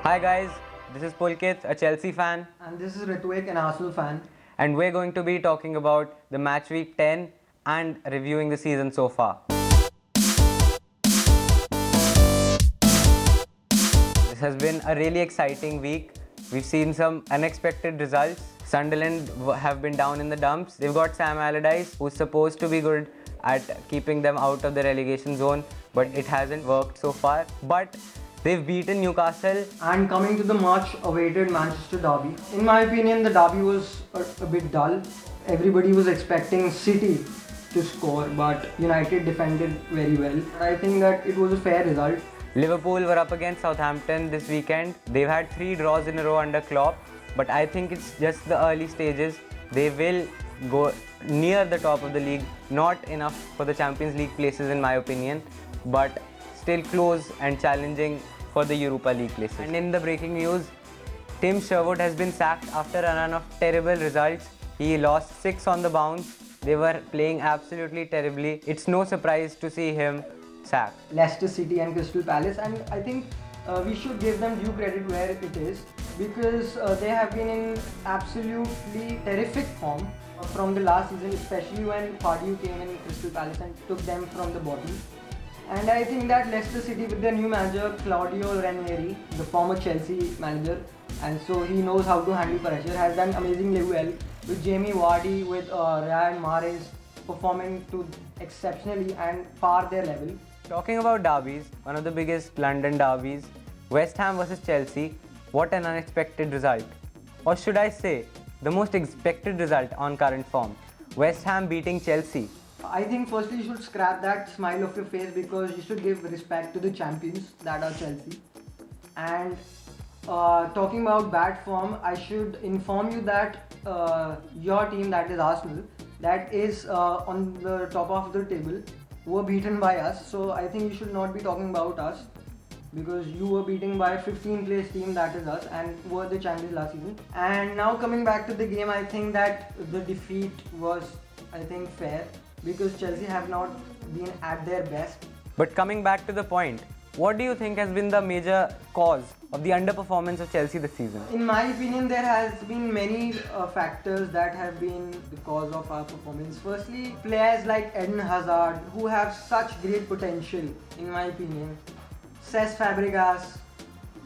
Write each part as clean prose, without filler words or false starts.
Hi guys, this is Pulkit, a Chelsea fan, And this is Ritwik, an Arsenal fan. and we're going to be talking about the match week 10 and reviewing the season so far. This has been a really exciting week. We've seen some unexpected results. Sunderland have been down in the dumps. They've got Sam Allardyce, who's supposed to be good at keeping them out of the relegation zone, but it hasn't worked so far. But they've beaten Newcastle. And coming to the much awaited Manchester derby. In my opinion, the derby was a bit dull. Everybody was expecting City to score, but United defended very well. I think that it was a fair result. Liverpool were up against Southampton this weekend. They've had 3 draws in a row under Klopp, but I think it's just the early stages. They will go near the top of the league, not enough for the Champions League places in my opinion, but still close and challenging for the Europa League places. And in the breaking news, Tim Sherwood has been sacked after a run of terrible results. He lost 6 on the bounce. They were playing absolutely terribly. It's no surprise to see him sacked. Leicester City and Crystal Palace, and I think we should give them due credit where it is, because they have been in absolutely terrific form from the last season, especially when Cardew came in Crystal Palace and took them from the bottom. And I think that Leicester City, with their new manager Claudio Ranieri, the former Chelsea manager, and so he knows how to handle pressure, has done amazingly well with Jamie Vardy, with Ryan Mahrez performing to exceptionally and far their level. Talking about derbies, one of the biggest London derbies, West Ham versus Chelsea, what an unexpected result. Or should I say, the most expected result on current form. West Ham beating Chelsea. I think firstly you should scrap that smile off your face, because you should give respect to the champions that are Chelsea. And talking about bad form, I should inform you that your team, that is Arsenal, that is on the top of the table, were beaten by us. So I think you should not be talking about us, because you were beaten by a 15th place team, that is us, and were the champions last season. And now coming back to the game, I think that the defeat was, I think, fair, because Chelsea have not been at their best. But coming back to the point, what do you think has been the major cause of the underperformance of Chelsea this season? In my opinion, there has been many factors that have been the cause of our performance. Firstly, players like Eden Hazard, who have such great potential, in my opinion. Cesc Fabregas,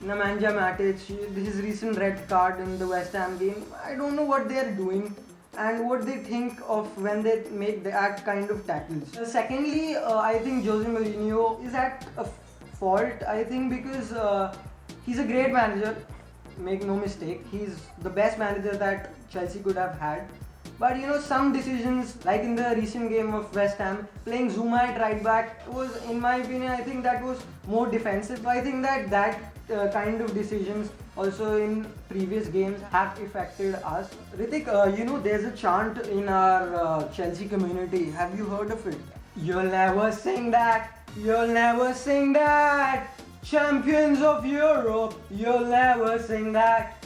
Nemanja Matic, his recent red card in the West Ham game. I don't know what they are doing and what they think of when they make that kind of tackles. Secondly, I think Jose Mourinho is at a fault, I think, because he's a great manager, make no mistake. He's the best manager that Chelsea could have had. But some decisions, like in the recent game of West Ham, playing Zuma at right back was, in my opinion, I think that was more defensive. So I think that kind of decisions also in previous games have affected us. Ritwik, there's a chant in our Chelsea community. Have you heard of it? You'll never sing that. You'll never sing that. Champions of Europe. You'll never sing that.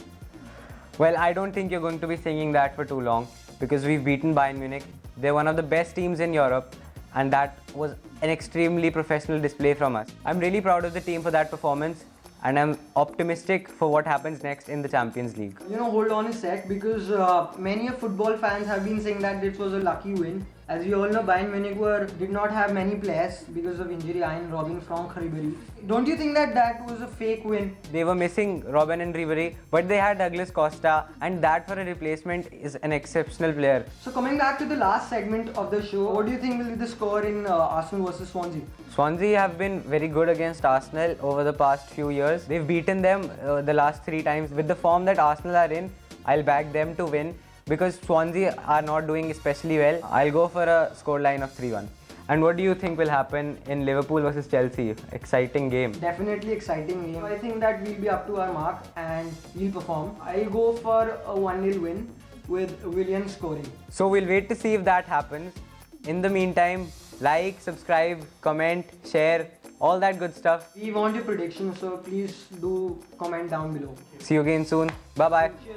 Well, I don't think you're going to be singing that for too long, because we've beaten Bayern Munich. They're one of the best teams in Europe, and that was an extremely professional display from us. I'm really proud of the team for that performance, and I'm optimistic for what happens next in the Champions League. Hold on a sec, because many of football fans have been saying that this was a lucky win. As you all know, Bayern Munich did not have many players because of injury, Ian Robben, Frank Ribéry. Don't you think that was a fake win? They were missing Robben and Ribéry, but they had Douglas Costa, and that for a replacement is an exceptional player. So coming back to the last segment of the show, what do you think will be the score in Arsenal versus Swansea? Swansea have been very good against Arsenal over the past few years. They've beaten them the last 3 times. With the form that Arsenal are in, I'll back them to win, because Swansea are not doing especially well. I'll go for a scoreline of 3-1. And what do you think will happen in Liverpool versus Chelsea? Exciting game. Definitely exciting game. I think that we'll be up to our mark and we'll perform. I'll go for a 1-0 win with Willian scoring. So we'll wait to see if that happens. In the meantime, like, subscribe, comment, share, all that good stuff. We want your predictions, so please do comment down below. See you again soon. Bye-bye. Cheers.